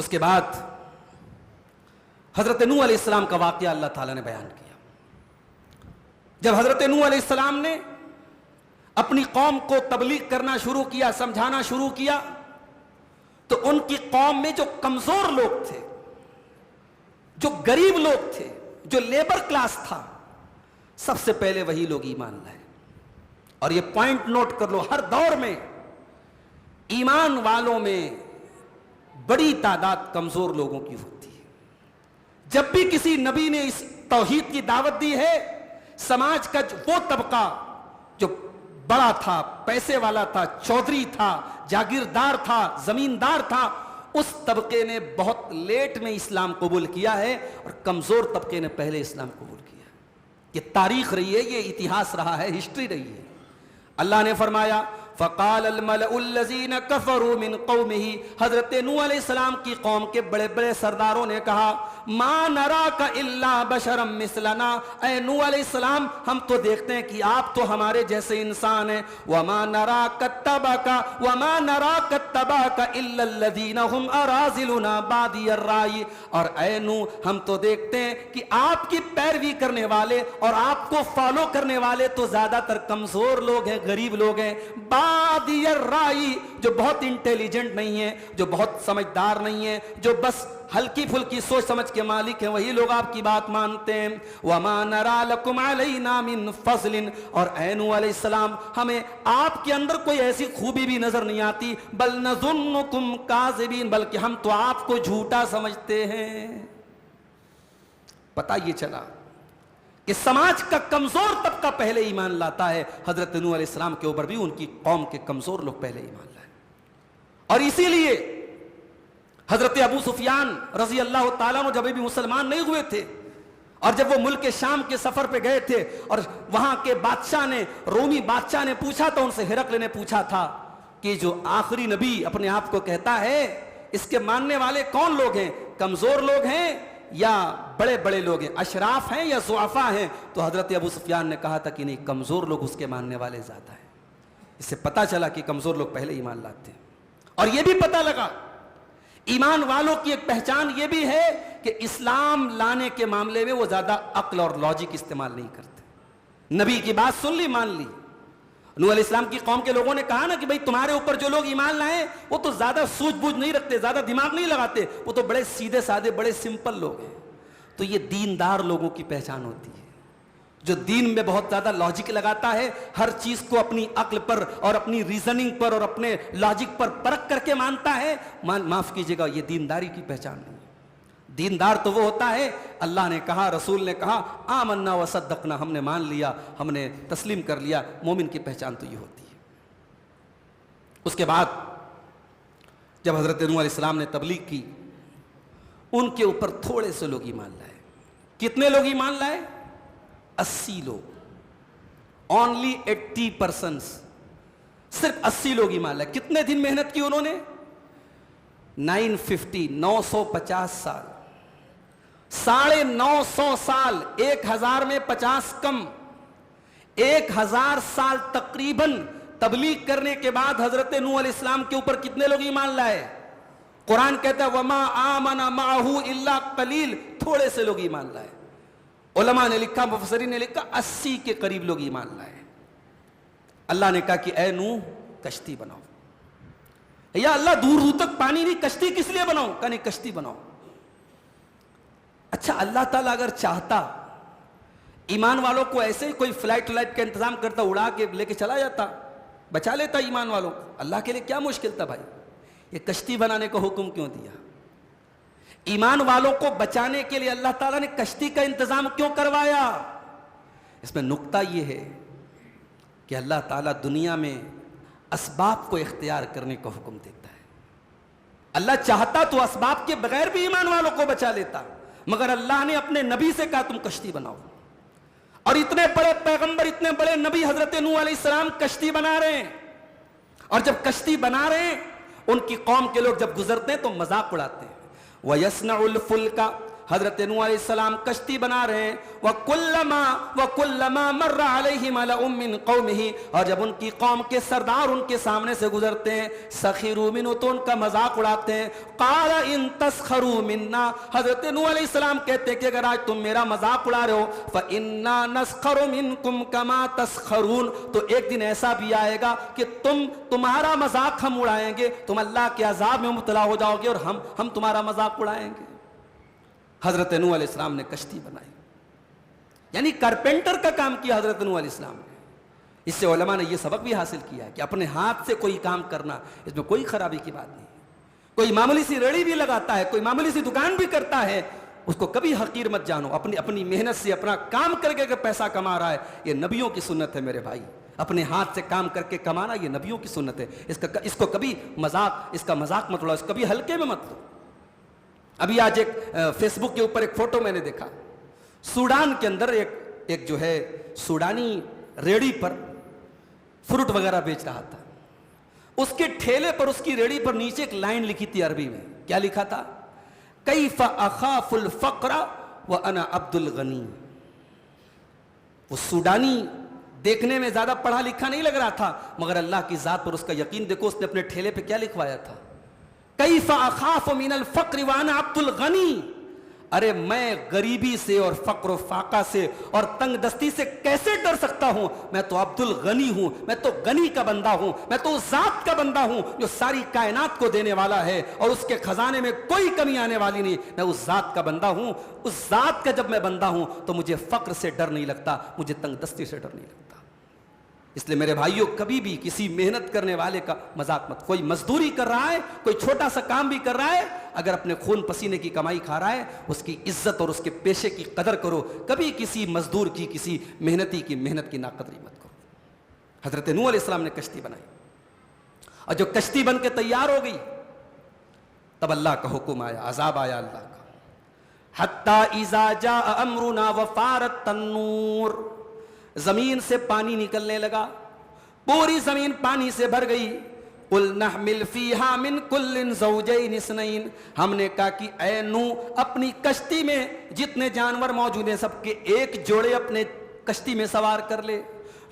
उसके बाद हजरत नूह अलैहिस्सलाम का वाकया अल्लाह ताला ने बयान किया। जब हजरत नूह अलैहिस्सलाम ने अपनी कौम को तबलीग करना शुरू किया, समझाना शुरू किया, तो उनकी कौम में जो कमजोर लोग थे, जो गरीब लोग थे, जो लेबर क्लास था, सबसे पहले वही लोग ईमान लाए। और ये पॉइंट नोट कर लो, हर दौर में ईमान वालों में बड़ी तादाद कमजोर लोगों की होती है। जब भी किसी नबी ने इस तौहीद की दावत दी है, समाज का वो तबका जो बड़ा था, पैसे वाला था, चौधरी था, जागीरदार था, जमींदार था, उस तबके ने बहुत लेट में इस्लाम कबूल किया है और कमजोर तबके ने पहले इस्लाम कबूल किया। ये तारीख रही है, ये इतिहास रहा है, हिस्ट्री रही है। अल्लाह ने फरमाया फ़क़ाल अल-मलउल्लज़ीन कफ़रू मिन क़ौमिही, हज़रत नूह अलैहिस्सलाम की कौम के बड़े बड़े सरदारों ने कहा, मा नराका इल्ला बशरम मिसलना, ऐ नूह अलैहिस्सलाम हम तो देखते हैं कि आप तो हमारे जैसे इंसान हैं। वमा नराका तबाका इल्ला अल्लज़ीना हुम अराज़िलुना बादियर राई, और ऐ नूह हम तो देखते हैं कि आपकी पैरवी करने वाले और आपको फॉलो करने वाले तो ज्यादातर कमजोर लोग हैं, गरीब लोग हैं, बादियर राई, जो बहुत इंटेलिजेंट नहीं है, जो बहुत समझदार नहीं है, जो बस हल्की फुल्की सोच समझ के मालिक है, वही लोग आपकी बात मानते हैं। वमा नरा लकुम अलैना मिन फज़लिन, और ऐ नूह अलैहिस्सलाम हमें आपके अंदर कोई ऐसी खूबी भी नजर नहीं आती, बल नज़ुन्नुकुम काज़िबीन, बल्कि हम तो आपको झूठा समझते हैं। पता ये चला कि समाज का कमजोर तबका पहले ईमान लाता है। हजरत नूह अलैहिस्सलाम के ऊपर भी उनकी कौम के कमजोर लोग पहले ईमान लाए, और इसीलिए हजरत अबू सुफियान रजी अल्लाह ताला अन्हु जब भी मुसलमान नहीं हुए थे, और जब वो मुल्क शाम के सफर पे गए थे, और वहां के बादशाह ने, रोमी बादशाह ने पूछा था उनसे, हिरकल ने पूछा था कि जो आखिरी नबी अपने आप को कहता है, इसके मानने वाले कौन लोग हैं, कमजोर लोग हैं या बड़े बड़े लोग हैं, अशराफ हैं या ज़ुआफा हैं? तो हजरत अबू सुफियान ने कहा था कि नहीं, कमजोर लोग उसके मानने वाले ज्यादा हैं। इससे पता चला कि कमजोर लोग पहले ईमान लाते हैं। और यह भी पता लगा ईमान वालों की एक पहचान यह भी है कि इस्लाम लाने के मामले में वो ज्यादा अक्ल और लॉजिक इस्तेमाल नहीं करते। नबी की बात सुन ली, मान ली। नूह अलैहिस्सलाम की कौम के लोगों ने कहा ना कि भाई तुम्हारे ऊपर जो लोग ईमान लाए वो तो ज्यादा सूझबूझ नहीं रखते, ज्यादा दिमाग नहीं लगाते, वो तो बड़े सीधे साधे, बड़े सिंपल लोग हैं। तो ये दीनदार लोगों की पहचान होती है, जो दीन में बहुत ज्यादा लॉजिक लगाता है, हर चीज को अपनी अक्ल पर और अपनी रीजनिंग पर और अपने लॉजिक पर परख करके मानता है। माफ कीजिएगा, ये दीनदारी की पहचान नहीं है। दीनदार तो वो होता है, अल्लाह ने कहा, रसूल ने कहा, आमन्ना व सद्दक़ना, हमने मान लिया, हमने तस्लीम कर लिया। मोमिन की पहचान तो ये होती है। उसके बाद जब हजरत नूह अलैहिस्सलाम ने तबलीग की, उनके ऊपर थोड़े से लोग ईमान लाए। कितने लोग ईमान लाए? 80 लोग, ओनली 80%, सिर्फ 80 लोग ईमान लाए। कितने दिन मेहनत की उन्होंने? 950 साल, 950 साल, 1000 में 50 कम, 1000 साल तकरीबन तबलीग करने के बाद हजरत नूह अलैहिस्सलाम के ऊपर कितने लोग ईमान लाए? कुरान कहता है वमा आमना माहू इल्ला कलील, थोड़े से लोग ईमान लाए। उलमा ने लिखा, मुफस्सिरीन ने लिखा, 80 के करीब लोग ईमान लाए। अल्लाह ने कहा कि ऐ नूह कश्ती बनाओ। या अल्लाह दूर दूर तक पानी नहीं, कश्ती किस लिए बनाओ? कहा नहीं, कश्ती बनाओ। अच्छा, अल्लाह ताला अगर चाहता ईमान वालों को ऐसे ही कोई फ्लाइट का इंतजाम करता, उड़ा के लेके चला जाता, बचा लेता ईमान वालों को। अल्लाह के लिए क्या मुश्किल था भाई? ये कश्ती बनाने का हुक्म क्यों दिया? ईमान वालों को बचाने के लिए अल्लाह ताला ने कश्ती का इंतजाम क्यों करवाया? इसमें नुक्ता यह है कि अल्लाह ताला दुनिया में असबाब को इख्तियार करने का हुक्म देता है। अल्लाह चाहता तो असबाब के बगैर भी ईमान वालों को बचा लेता, मगर अल्लाह ने अपने नबी से कहा तुम कश्ती बनाओ। और इतने बड़े पैगंबर, इतने बड़े नबी हजरत नूह अलैहिस्सलाम कश्ती बना रहे हैं, और जब कश्ती बना रहे हैं, उनकी कौम के लोग जब गुजरते हैं तो मजाक उड़ाते हैं। वयस्नउल फुल्का, हजरत नूह अलैहिस्सलाम कश्ती बना रहे हैं। वकुल्लमा मर्रा अलैहि मलउम मिन कौमिही, और जब उनकी कौम के सरदार उनके सामने से गुजरते हैं, सखिरू मिन्हु, तो उनका मजाक उड़ाते हैं। क़ाल इन तस्खरू मिन्ना, हजरत नूह अलैहिस्सलाम कहते हैं कि अगर आज तुम मेरा मजाक उड़ा रहे हो, फ़इन्ना नस्खरु मिनकुम कमा तस्खरून, तो एक दिन ऐसा भी आएगा कि तुम्हारा मजाक हम उड़ाएंगे, तुम अल्लाह के अजाब में मुब्तला हो जाओगे और हम तुम्हारा मजाक उड़ाएंगे। हजरत नूह अलैहिस्सलाम ने कश्ती बनाई, यानी कारपेंटर का काम किया हजरत नूह अलैहिस्सलाम ने। इससे उलमा ने यह सबक भी हासिल किया है कि अपने हाथ से कोई काम करना, इसमें कोई खराबी की बात नहीं। कोई मामूली सी रेड़ी भी लगाता है, कोई मामूली सी दुकान भी करता है, उसको कभी हकीर मत जानो। अपनी मेहनत से अपना काम करके अगर पैसा कमा रहा है, ये नबियों की सुन्नत है मेरे भाई। अपने हाथ से काम करके कमाना ये नबियों की सुन्नत है। इसको कभी इसका मजाक मत उड़ाओ, इसको कभी हल्के में मत लो। अभी आज एक फेसबुक के ऊपर एक फोटो मैंने देखा, सूडान के अंदर एक जो है सूडानी रेड़ी पर फ्रूट वगैरह बेच रहा था। उसके ठेले पर, उसकी रेड़ी पर नीचे एक लाइन लिखी थी अरबी में। क्या लिखा था? कैफ़ अखाफुल फ़क़्र व अना अब्दुल गनी। वो सूडानी देखने में ज्यादा पढ़ा लिखा नहीं लग रहा था, मगर अल्लाह की जात पर उसका यकीन देखो, उसने अपने ठेले पे क्या लिखवाया था? कैफ़ अखाफ़ु मिनल फ़क़्र व अना अब्दुल गनी। अरे मैं गरीबी से और फक्र फाका से और तंग दस्ती से कैसे डर सकता हूं? मैं तो अब्दुल गनी हूं, मैं तो गनी का बंदा हूं, मैं तो उस जात का बंदा हूं जो सारी कायनात को देने वाला है और उसके खजाने में कोई कमी आने वाली नहीं। मैं उस जात का बंदा हूं। उस जात का जब मैं बंदा हूं तो मुझे फक्र से डर नहीं लगता, मुझे तंग दस्ती से डर नहीं लगता। इसलिए मेरे भाइयों, कभी भी किसी मेहनत करने वाले का मजाक मत। कोई मजदूरी कर रहा है, कोई छोटा सा काम भी कर रहा है, अगर अपने खून पसीने की कमाई खा रहा है, उसकी इज्जत और उसके पेशे की कदर करो। कभी किसी मजदूर की, किसी मेहनती की मेहनत की नाकदरी मत करो। हजरत नूह अलैहिस्सलाम ने कश्ती बनाई, और जो कश्ती बन के तैयार हो गई, तब अल्लाह का हुक्म आया, अजाब आया अल्लाह का। हत्ता इज़ा जा अमरुना वफारत तन्नूर, जमीन से पानी निकलने लगा, पूरी जमीन पानी से भर गई। कुल नहमिल फीहा मिन कुल्लिन ज़ौजैन इस्नैन, हमने कहा कि ऐ नूह, अपनी कश्ती में जितने जानवर मौजूद हैं सबके एक जोड़े अपने कश्ती में सवार कर ले।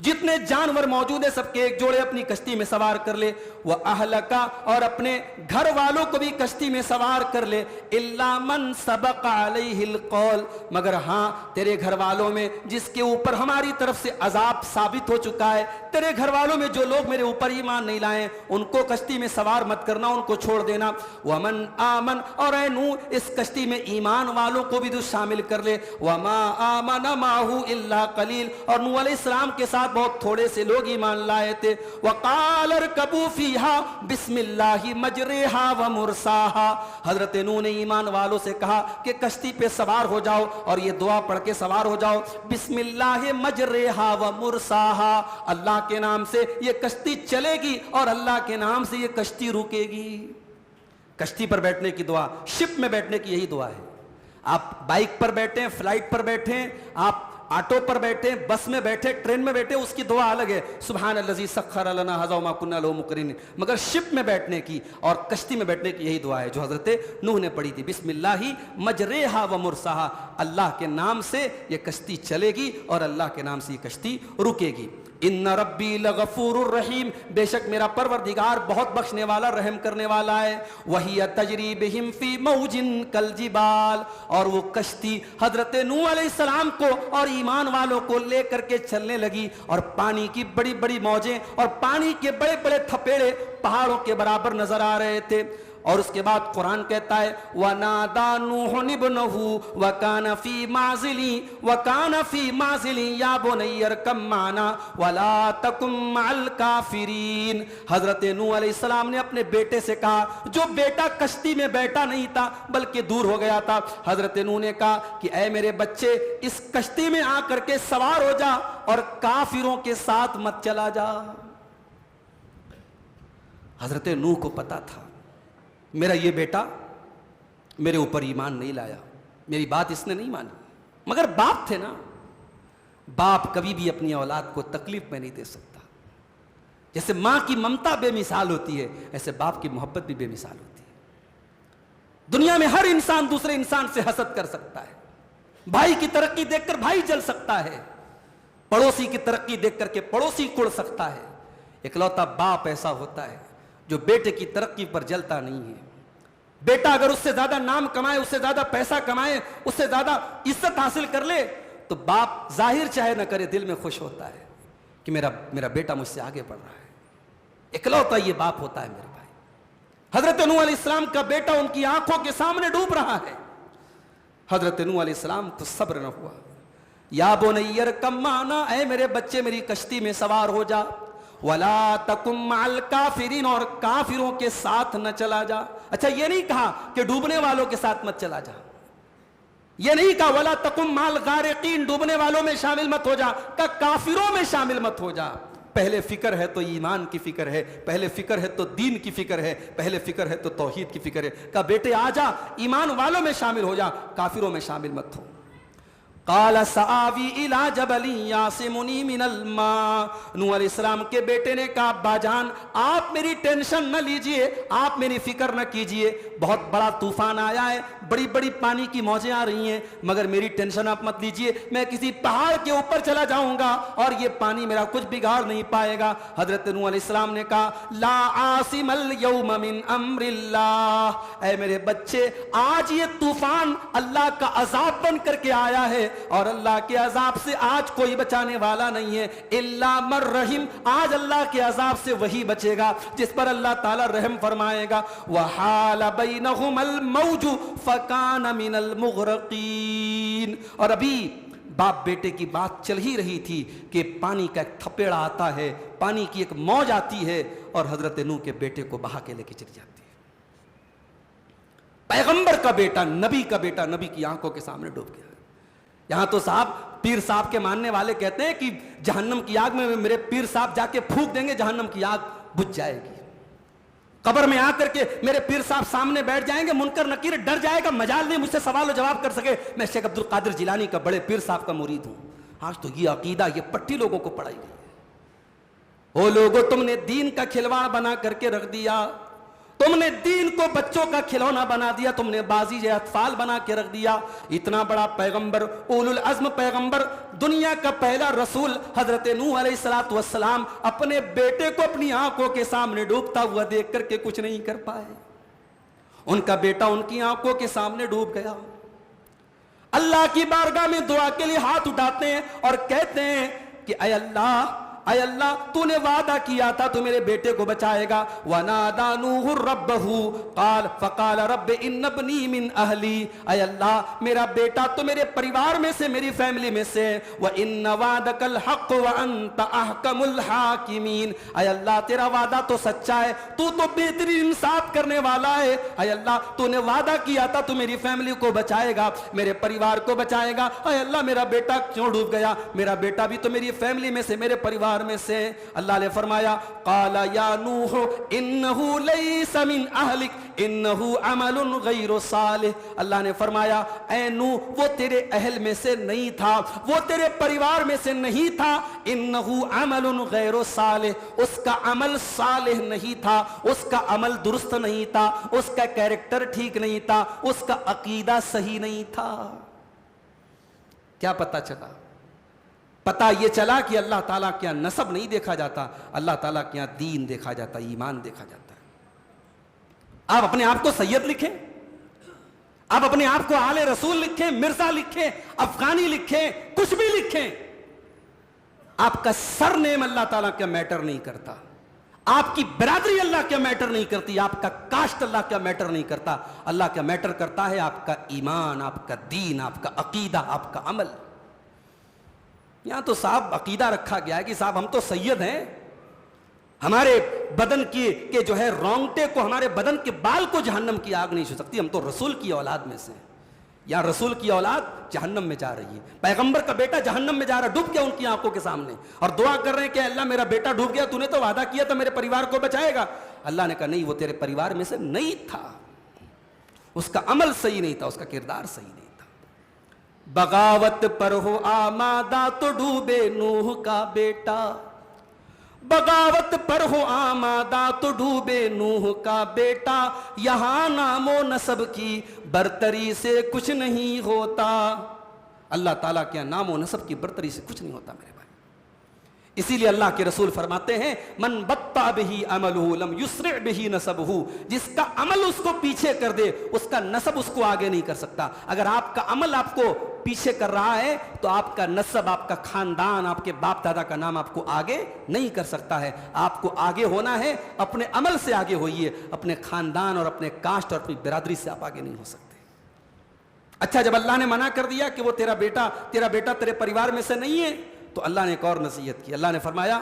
जितने जानवर मौजूद है सबके एक जोड़े अपनी कश्ती में सवार कर ले। वह अहलका, और अपने घर वालों को भी कश्ती में सवार कर ले। इल्ला मन सबक़ अलैहिल कौल, मगर हाँ तेरे घर वालों में जिसके ऊपर हमारी तरफ से अजाब साबित हो चुका है, तेरे घर वालों में जो लोग मेरे ऊपर ईमान नहीं लाए, उनको कश्ती में सवार मत करना, उनको छोड़ देना। वमन आमन, और ऐ नूह इस कश्ती में ईमान वालों को भी तू शामिल कर ले। वमा आमन माहू इल्ला कलील, और नूह अलैहिस्सलाम के साथ बहुत थोड़े से लोग ईमान लाए थे। वक़ाल अरकबू फीहा बिस्मिल्लाहि मजरेहा व मुरसाहा, हजरत नूह ने ईमान वालों से कहा कि कश्ती पे सवार हो जाओ और ये दुआ पढ़ के सवार हो जाओ, बिस्मिल्लाहि मजरेहा व मुरसाहा, अल्लाह के नाम से ये कश्ती चलेगी और अल्लाह के नाम से ये कश्ती रुकेगी। कश्ती पर बैठने की दुआ, शिप में बैठने की यही दुआ है। आप बाइक पर बैठे, फ्लाइट पर बैठे, आप ऑटो पर बैठे, बस में बैठे, ट्रेन में बैठे, उसकी दुआ अलग है, सुब्हानल्लज़ी सख्खर लना हाज़ा व मा कुन्ना लहू मुक़रिनीन। मगर शिप में बैठने की और कश्ती में बैठने की यही दुआ है जो हजरत नूह ने पढ़ी थी, बिस्मिल्लाहि मजरेहा व मुरसाहा, अल्लाह के नाम से ये कश्ती चलेगी और अल्लाह के नाम से ये कश्ती रुकेगी। इन्ना रब्बी लगफूरुर रहीम, बेशक मेरा परवरदिगार बहुत बख्शने वाला, रहम करने वाला है। वही तजरी बिहिम फी मौजिन कल जिबाल, और वो कश्ती हजरत नूह अलैहिस्सलाम को और ईमान वालों को लेकर के चलने लगी, और पानी की बड़ी बड़ी मौजें और पानी के बड़े बड़े थपेड़े पहाड़ों के बराबर नजर आ रहे थे। और उसके बाद कुरान कहता है, वनादा नूह इब्नहु वकाना फी माज़िली या बुनय्या अरकम माना वला तकुम मअल काफिरीन। हजरत नूह अलैहिस्सलाम ने अपने बेटे से कहा, जो बेटा कश्ती में बैठा नहीं था बल्कि दूर हो गया था, हजरत नूह ने कहा कि ऐ मेरे बच्चे, इस कश्ती में आकर के सवार हो जा और काफिरों के साथ मत चला जा। हजरत नूह को पता था मेरा ये बेटा मेरे ऊपर ईमान नहीं लाया, मेरी बात इसने नहीं मानी, मगर बाप थे ना, बाप कभी भी अपनी औलाद को तकलीफ में नहीं दे सकता। जैसे मां की ममता बेमिसाल होती है, ऐसे बाप की मोहब्बत भी बेमिसाल होती है। दुनिया में हर इंसान दूसरे इंसान से हसद कर सकता है, भाई की तरक्की देखकर भाई जल सकता है, पड़ोसी की तरक्की देख करके पड़ोसी कुड़ सकता है। इकलौता बाप ऐसा होता है जो बेटे की तरक्की पर जलता नहीं है। बेटा अगर उससे ज्यादा नाम कमाए, उससे ज्यादा पैसा कमाए, उससे ज्यादा इज्जत हासिल कर ले, तो बाप जाहिर चाहे ना करे दिल में खुश होता है कि मेरा बेटा मुझसे आगे बढ़ रहा है। इकलौता ये बाप होता है मेरे भाई। हजरत नूह अलैहिस्सलाम का बेटा उनकी आंखों के सामने डूब रहा है। हजरत नूह अलैहिस्सलाम को सब्र न हुआ। या बुनय्यर कम माना, ऐ मेरे बच्चे मेरी कश्ती में सवार हो जा। वला तकुम माल काफिरीन, और काफिरों के साथ न चला जा। अच्छा, ये नहीं कहा कि डूबने वालों के साथ मत चला जा, ये नहीं कहा वला तकुम माल गारिकीन, डूबने वालों में शामिल मत हो जा, का काफिरों में शामिल मत हो जा। पहले फिक्र है तो ईमान की फिक्र है, पहले फिक्र है तो दीन की फिक्र है, पहले फिक्र है तो तौहीद की फिक्र है। का बेटे आ जा, ईमान वालों में शामिल हो जा, काफिरों में शामिल मत हो। काला सावी इला जबली यासिमुनी मिनल मा, नूह अलैहिस्सलाम के बेटे ने कहा बाजान आप मेरी टेंशन न लीजिए, आप मेरी फिक्र न कीजिए, बहुत बड़ा तूफान आया है, बड़ी बड़ी पानी की मौजें आ रही हैं, मगर मेरी टेंशन आप मत लीजिए, मैं किसी पहाड़ के ऊपर चला जाऊंगा और ये पानी मेरा कुछ बिगाड़ नहीं पाएगा। हजरत नूह अलैहिस्सलाम ने कहा ला आसिमल यौम मिन अम्रिल्लाह, ऐ मेरे बच्चे आज ये तूफान अल्लाह का अजाब बन करके आया है और अल्लाह के अजाब से आज कोई बचाने वाला नहीं है। इल्ला मर रहीम, आज अल्लाह के अजाब से वही बचेगा जिस पर अल्लाह ताला रहम फरमाएगा। वहाल बैनहुमल मौजू फकान मिनल मुगरकीन, और अभी बाप बेटे की बात चल ही रही थी कि पानी का एक थपेड़ा आता है, पानी की एक मौज आती है और हजरत नूह के बेटे को बहा के लेके चली जाती है। पैगंबर का बेटा, नबी का बेटा, नबी की आंखों के सामने डूब गया। यहां तो साहब पीर साहब के मानने वाले कहते हैं कि जहन्नम की आग में मेरे पीर साहब जाके फूंक देंगे, जहन्नम की आग बुझ जाएगी। कब्र में आकर के मेरे पीर साहब सामने बैठ जाएंगे, मुनकर नकीर डर जाएगा, मजाल नहीं मुझसे सवाल और जवाब कर सके। मैं शेख अब्दुल कादिर जिलानी का बड़े पीर साहब का मुरीद हूं। आज तो ये अकीदा, ये पट्टी लोगों को पढ़ाई गई है। ओ लोगों, तुमने दीन का खिलवाड़ बना करके रख दिया, तुमने दीन को बच्चों का खिलौना बना दिया, तुमने बाजी अतफाल बना के रख दिया। इतना बड़ा पैगंबर, उलुल अज़्म पैगंबर, दुनिया का पहला रसूल हजरत नूह अलैहिस्सलातु वस्सलाम अपने बेटे को अपनी आंखों के सामने डूबता हुआ देख करके कुछ नहीं कर पाए। उनका बेटा उनकी आंखों के सामने डूब गया। अल्लाह की बारगाह में दुआ के लिए हाथ उठाते हैं और कहते हैं कि ऐ अल्लाह, अय अल्लाह, तूने वादा किया था तू मेरे बेटे को बचाएगा। वनादा नूह रब्बहू काल फकाल रब्ब इन्नबनी मिन अहली, अय अल्लाह मेरा बेटा तो मेरे परिवार में से, मेरी फैमिली में से। व इन्न वादकल हक़ व अंत अहकमुल हाकिमीन, अय अल्लाह तेरा वादा तो सच्चा है, तू तो बेहतरीन इंसाफ करने वाला है। अय अल्लाह तूने वादा किया था तू मेरी फैमिली को बचाएगा, मेरे परिवार को बचाएगा। अय अल्लाह मेरा बेटा क्यों डूब गया? मेरा बेटा भी तो मेरी फैमिली में से, मेरे परिवार में से। अल्लाह ने फरमाया काला या नूह इन्नहु लैसा मिन अहलिक इन्नहु अमलुन गैरु सालिह, अल्लाह ने फरमाया ऐ नूह वो तेरे अहल में से नहीं था, वो तेरे परिवार में से नहीं था। इन्नहु अमलुन गैरु सालिह, उसका अमल सालिह नहीं था, उसका अमल दुरुस्त नहीं था, उसका कैरेक्टर ठीक नहीं था, उसका अकीदा सही नहीं था। क्या पता चला? पता यह चला कि अल्लाह ताला के यहां नसब नहीं देखा जाता, अल्लाह ताला के यहां दीन देखा जाता, ईमान देखा जाता है। आप अपने आप को सैयद लिखें, आप अपने आप को आले रसूल लिखें, मिर्जा लिखें, अफगानी लिखें, कुछ भी लिखें, आपका सरनेम अल्लाह ताला का मैटर नहीं करता, आपकी बिरादरी अल्लाह क्या मैटर नहीं करती, आपका कास्ट अल्लाह क्या मैटर नहीं करता। अल्लाह क्या मैटर करता है आपका ईमान, आपका दीन, आपका अकीदा, आपका अमल। यहां तो साहब अकीदा रखा गया है कि साहब हम तो सैयद हैं, हमारे बदन के जो है रोंगटे को, हमारे बदन के बाल को जहन्नम की आग नहीं छू सकती, हम तो रसूल की औलाद में से। या रसूल की औलाद जहन्नम में जा रही है, पैगंबर का बेटा जहन्नम में जा रहा, डूब गया उनकी आंखों के सामने, और दुआ कर रहे हैं कि अल्लाह मेरा बेटा डूब गया, तूने तो वादा किया था मेरे परिवार को बचाएगा। अल्लाह ने कहा नहीं, वो तेरे परिवार में से नहीं था, उसका अमल सही नहीं था, उसका किरदार सही नहीं था। बगावत पर हो आमादा तो डूबे नूह का बेटा, बगावत पर हो आमादा तो डूबे नूह का बेटा, यहां नामो नसब की बरतरी से कुछ नहीं होता। अल्लाह ताला के नामो नसब की बरतरी से कुछ नहीं होता मेरे भाई। इसीलिए अल्लाह के रसूल फरमाते हैं, मन बत्ता बिही अमलहु लम युस्रि बिही नसबहु, जिसका अमल उसको पीछे कर दे उसका नसब उसको आगे नहीं कर सकता। अगर आपका अमल आपको पीछे कर रहा है तो आपका नसब, आपका खानदान, आपके बाप दादा का नाम आपको आगे नहीं कर सकता है। आपको आगे होना है, अपने अमल से आगे होइए, अपने खानदान और अपने कास्ट और अपनी बिरादरी से आप आगे नहीं हो सकते। अच्छा, जब अल्लाह ने मना कर दिया कि वो तेरा बेटा तेरे परिवार में से नहीं है, तो अल्लाह ने एक और नसीहत की। अल्लाह ने फरमाया,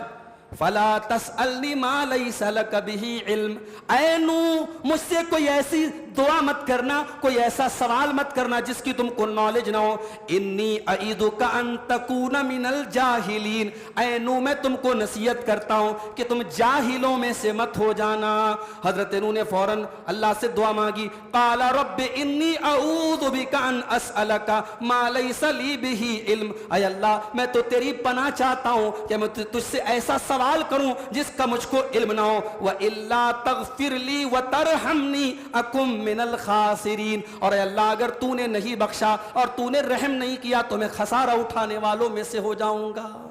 फला तसअलनी मा लैसा लक बिही इल्म, ऐ नूह मुझसे कोई ऐसी दुआ मत करना, कोई ऐसा सवाल मत करना जिसकी तुमको नॉलेज ना हो। इन्नी अईदुका अन तकूना मिनल जाहिलीन, ऐ नूह मैं तुमको नसीहत करता हूं कि तुम जाहिलों में से मत हो जाना। हजरत नूह ने फौरन अल्लाह से दुआ मांगी, काला रब्बि इन्नी अऊज़ु बिका अन असअलका मा लैसा ली बिही इल्म, ऐ अल्लाह मैं तो तेरी पनाह चाहता हूं कि मैं तुझसे ऐसा सवाल करूं जिसका मुझको इल्म ना हो। व इल्ला तगफिरली व तरहमनी अकुम मिनल खासिरीन, और अल्लाह अगर तूने नहीं बख्शा और तूने रहम नहीं किया तो मैं खसारा उठाने वालों में से हो जाऊंगा।